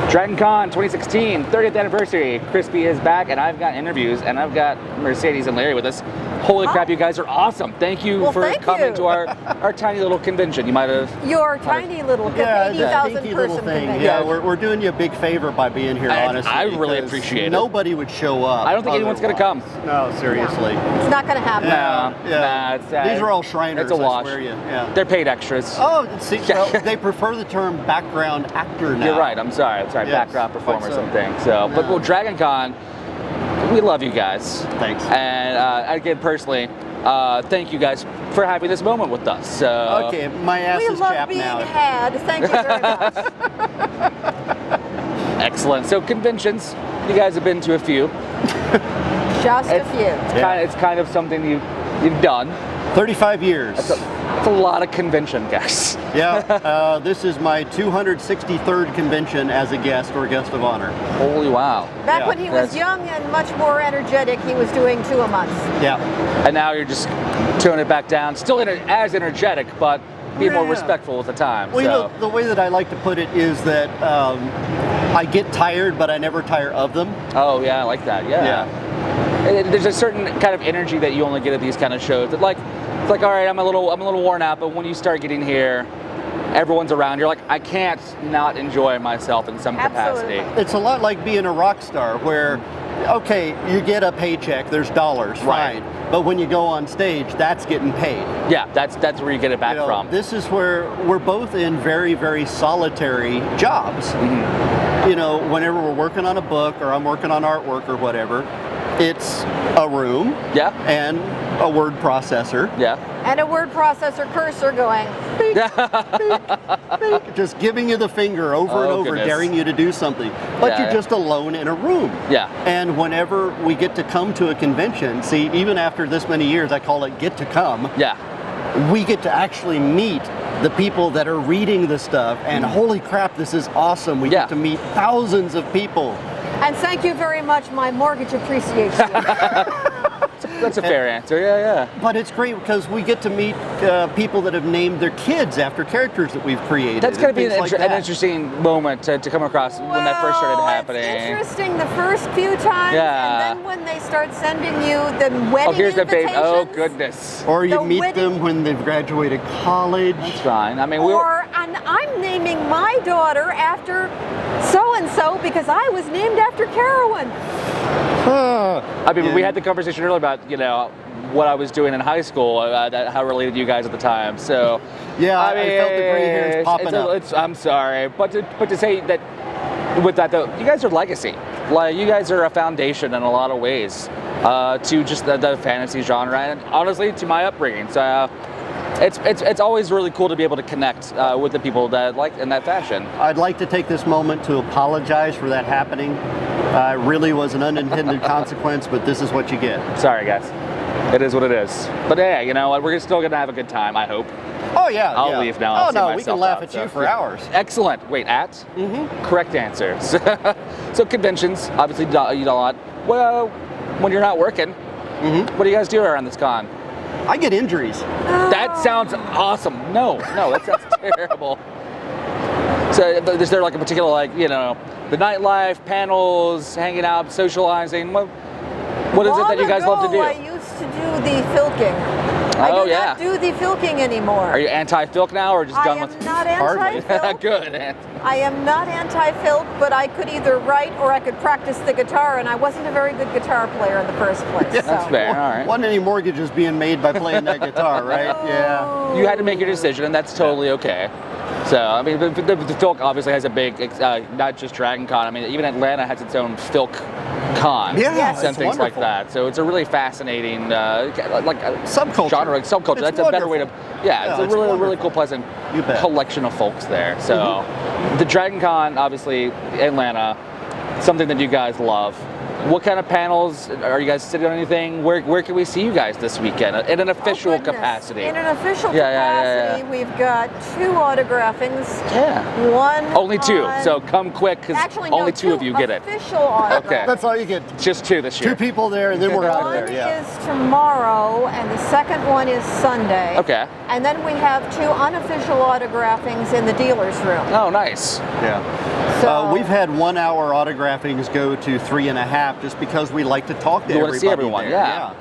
DragonCon 2016, 30th anniversary. Crispy is back, and I've got interviews, and I've got Mercedes and Larry with us. Holy crap, you guys are awesome. Thank you for coming to our tiny little convention. You might have... Your tiny little 80,000 person convention. Yeah, we're doing you a big favor by being here, honestly. I really appreciate it. Nobody would show up. I don't think anyone's going to come. No, seriously. No, it's not going to happen. These are all Shriners, it's a wash. I swear you. Yeah. They're paid extras. Oh, see, well, they prefer the term background actor now. You're right, I'm sorry. Yes, background performer or something. So, but well, DragonCon, we love you guys. Thanks. And again, personally, thank you guys for having this moment with us. So, okay, my ass is chapped now. We love being had. Thank you very much. Excellent. So conventions, you guys have been to a few. Just a few. It's kind of something you've done. 35 years. It's a lot of convention, guys. Yeah, this is my 263rd convention as a guest or guest of honor. Holy wow. Back when he was young and much more energetic, he was doing 2 a month. Yeah. And now you're just toning it back down. Still as energetic, but be more respectful at the time. Well, you know, the way that I like to put it is that I get tired, but I never tire of them. Oh, yeah, I like that. Yeah. There's a certain kind of energy that you only get at these kind of shows. That it's like, all right, I'm a little worn out, but when you start getting here, everyone's around. You're like, I can't not enjoy myself in some capacity. It's a lot like being a rock star, where, okay, you get a paycheck, there's dollars, fine. But when you go on stage, that's getting paid. Yeah, that's where you get it back from. This is where we're both in very, very solitary jobs. You know, whenever we're working on a book or I'm working on artwork or whatever, it's a room and a word processor. And a word processor cursor going beep, beep, beep, just giving you the finger over and over, daring you to do something. But you're just alone in a room. And whenever we get to come to a convention, see, even after this many years, I call it get to come. We get to actually meet the people that are reading the stuff, and holy crap, this is awesome. We get to meet thousands of people. And thank you very much, my mortgage appreciation. That's a fair answer, But it's great because we get to meet people that have named their kids after characters that we've created. That's going to be an interesting moment to come across when that first started happening. It's interesting the first few times, and then when they start sending you the wedding here's the baby. Oh, goodness. Or you meet them when they've graduated college. That's fine. I mean, and I'm naming my daughter after so-and-so because I was named after Carowin. I mean, we had the conversation earlier about, what I was doing in high school, how related you guys at the time. So, I felt the gray hairs popping up. I'm sorry, but to say that with that though, you guys are legacy. Like, you guys are a foundation in a lot of ways to just the fantasy genre, and honestly, to my upbringing. So. It's always really cool to be able to connect with the people that like in that fashion. I'd like to take this moment to apologize for that happening. It really was an unintended consequence, but this is what you get. Sorry, guys. It is what it is. But yeah, you know what? We're still going to have a good time, I hope. Oh, yeah. I'll leave now. We can laugh at you for hours. Excellent. Wait, at? Correct answer. So conventions, obviously, you do a lot. Well, when you're not working, what do you guys do around this con? I get injuries. That sounds awesome. No, that sounds terrible. So is there like a particular, the nightlife, panels, hanging out, socializing? What is it that you guys love to do? I used to do the filking. I do not do the filking anymore. Are you anti-filk now, or just done with? I am not anti-filk. Good. I am not anti-filk, but I could either write or I could practice the guitar, and I wasn't a very good guitar player in the first place. Yeah, that's fair. All right. Wasn't any mortgages being made by playing that guitar, right? Oh. You had to make your decision, and that's totally okay. So, I mean, the Filk obviously has a big, not just DragonCon. I mean, even Atlanta has its own Filk con and things like that. So it's a really fascinating, subculture. Genre, subculture. That's a better way to. It's a really cool, pleasant collection of folks there. So the DragonCon, obviously, Atlanta, something that you guys love. What kind of panels are you guys sitting on? Anything? Where can we see you guys this weekend in an official capacity? In an official capacity, we've got 2 autographings. Yeah. One. Only 2. So come quick because only 2 of you get it. Official autographs. Okay. That's all you get. Just 2 this year. 2 people there, and then we're out of there. One Yeah. is tomorrow, and the second one is Sunday. Okay. And then we have 2 unofficial autographings in the dealer's room. Oh, nice. Yeah. So we've had 1-hour autographings go to 3.5 just because we like to talk to everybody. You want to see everyone, there. yeah.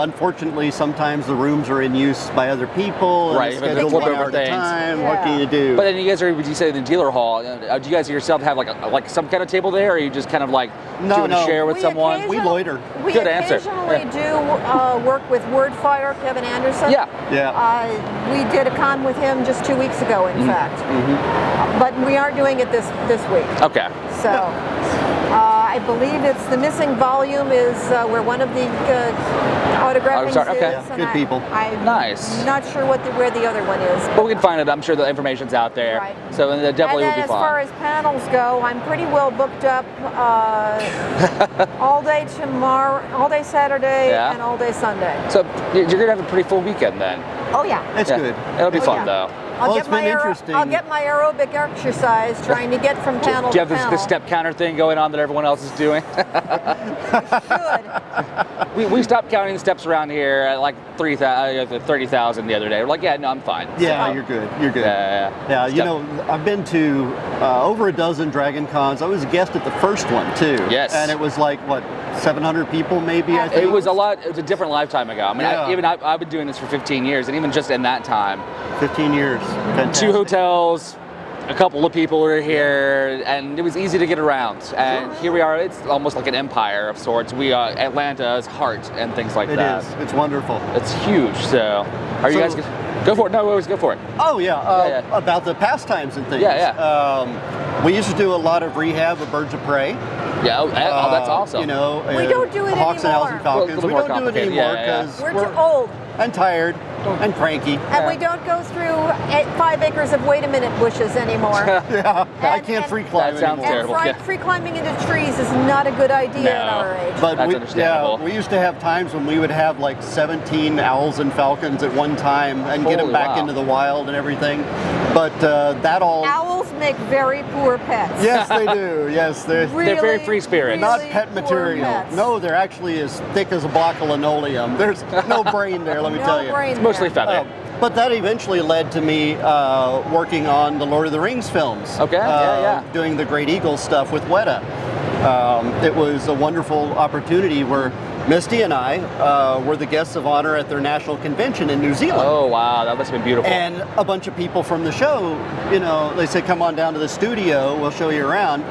Unfortunately, sometimes the rooms are in use by other people. Right, And it's scheduled 1 hour at a time. Yeah. What can you do? But then you guys are, would you say, in the dealer hall? Do you guys yourself have like some kind of table there, or are you just kind of like doing a share with someone? We loiter. We Good answer. occasionally do work with Wordfire, Kevin Anderson. Yeah. Yeah. We did a con with him just 2 weeks ago, in fact. But we aren't doing it this week. Okay. So. I believe it's the missing volume is where one of the autographings is. Okay. Yeah, good people. I'm nice. Not sure where the other one is. But we can find it. I'm sure the information's out there. Right. So it definitely and will be as fun. far as panels go, I'm pretty well booked up all day tomorrow, all day Saturday, and all day Sunday. So you're going to have a pretty full weekend then. Oh yeah. It's good. It'll be fun though. I'll it's been interesting. I'll get my aerobic exercise trying to get from panel to panel. Do you have the step counter thing going on that everyone else is doing? we stopped counting steps around here at like 30,000 the other day. We're like, yeah, no, I'm fine. Yeah, you're good. You're good. Yeah, you know, I've been to over a dozen Dragon Cons. I was a guest at the first one too. Yes. And it was like, what, 700 people maybe, I think? It was a lot. It was a different lifetime ago. I mean, I've been doing this for 15 years, and even just in that time. 15 years. Fantastic. 2 hotels, a couple of people were here, and it was easy to get around. And here we are. It's almost like an empire of sorts. We are Atlanta's heart and things like that. It is. It's wonderful. It's huge. So, you guys go for it? No, always go for it. Oh yeah. About the pastimes and things. We used to do a lot of rehab of birds of prey. Yeah, that's awesome. You know, we don't do it Hawks anymore. and Owls and Falcons. We don't do it anymore because we're too old and tired and cranky. And we don't go through 5 acres of wait a minute bushes anymore. I can't free climb That sounds anymore. terrible. Free climbing into trees is not a good idea at our age. But that's understandable. we used to have times when we would have like 17 owls and falcons at one time and get them back into the wild and everything. But that all... Owls make very poor pets. Yes, they do. Yes, they're very free spirits. Not pet material. Pets. No, they're actually as thick as a block of linoleum. There's no brain there, let me tell you. It's mostly feather. But that eventually led to me working on the Lord of the Rings films. Okay, doing the Great Eagle stuff with Weta. It was a wonderful opportunity where Misty and I were the guests of honor at their national convention in New Zealand. Oh, wow, that must have been beautiful. And a bunch of people from the show, you know, they said, come on down to the studio, we'll show you around.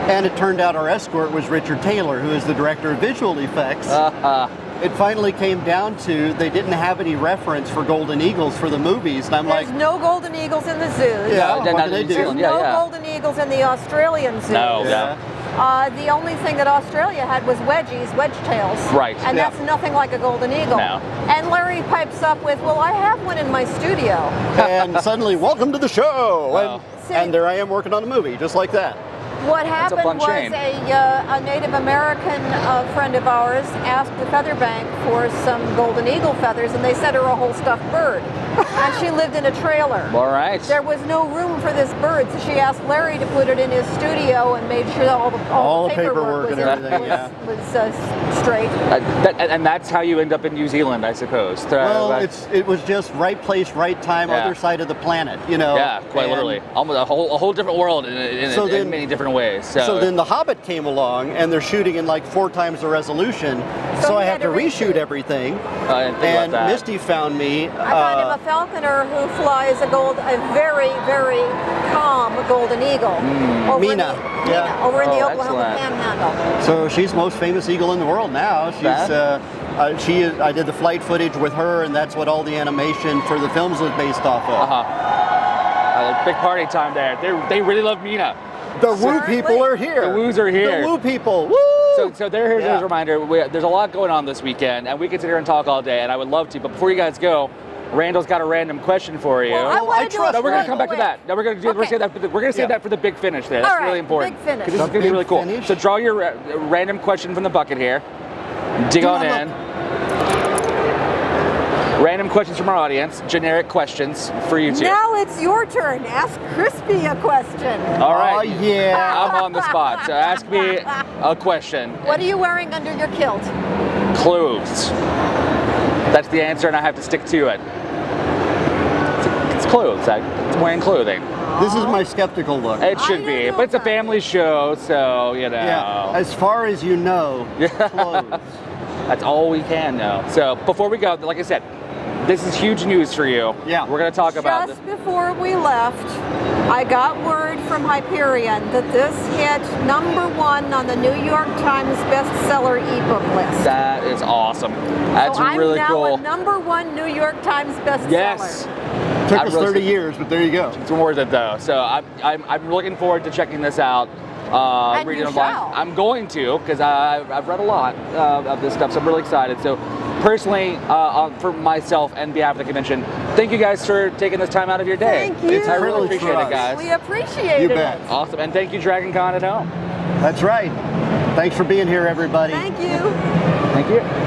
And it turned out our escort was Richard Taylor, who is the director of visual effects. It finally came down to they didn't have any reference for golden eagles for the movies, and I'm There's no golden eagles in the zoos. Yeah, what do they do? There's no golden eagles in the Australian zoos. The only thing that Australia had was wedge tails. Right. And that's nothing like a golden eagle. No. And Larry pipes up with, well, I have one in my studio. And suddenly, welcome to the show! And there I am working on a movie, just like that. What happened was a Native American friend of ours asked the feather bank for some golden eagle feathers, and they sent her a whole stuffed bird. And she lived in a trailer. All right. There was no room for this bird, so she asked Larry to put it in his studio and made sure that all the paperwork was, and everything, was straight. And that's how you end up in New Zealand, I suppose. Well, it was just right place, right time, other side of the planet, you know. Yeah, quite literally. Almost a whole different world in many different ways. So then The Hobbit came along, and they're shooting in like 4 times the resolution. So I had to reshoot everything. And Misty found me. I found him a falconer who flies a very, very calm golden eagle. Mina. Over in the Oklahoma Panhandle. So she's the most famous eagle in the world now. She's I did the flight footage with her, and that's what all the animation for the films was based off of. Big party time there. They really love Mina. The woo people are here. The woos are here. The woo people. Woo! So here's a reminder. There's a lot going on this weekend, and we can sit here and talk all day, and I would love to. But before you guys go, Randall's got a random question for you. Well, I trust. No, we're going to come back to that. No, we're going to do. We're going to save that for the big finish. There, that's really important. Big finish. This is going to be really cool. Finish. So draw your random question from the bucket here. Dig on in. Random questions from our audience. Generic questions for you two. Now it's your turn. Ask Crispy a question. All right. Oh yeah. I'm on the spot. So ask me a question. What are you wearing under your kilt? Clothes. That's the answer, and I have to stick to it. It's clothes. It's wearing clothing. This is my skeptical look. It should be, but it's a family show, so you know. Yeah. As far as you know, clothes. That's all we can know. So before we go, like I said, this is huge news for you. Yeah. We're going to talk about this. Just before we left, I got word from Hyperion that this hit #1 on the New York Times bestseller ebook list. That is awesome. That's really cool. I'm now a #1 New York Times bestseller. Yes. Took us 30 years, but there you go. It's worth it though. So I'm looking forward to checking this out. And reading you online. shall. I'm going to, because I've read a lot of this stuff, so I'm really excited. So personally, for myself and behalf of the convention, thank you guys for taking this time out of your day. Thank you. I really appreciate it, guys. We appreciate it. Awesome, and thank you, DragonCon at home. That's right. Thanks for being here, everybody. Thank you. Thank you.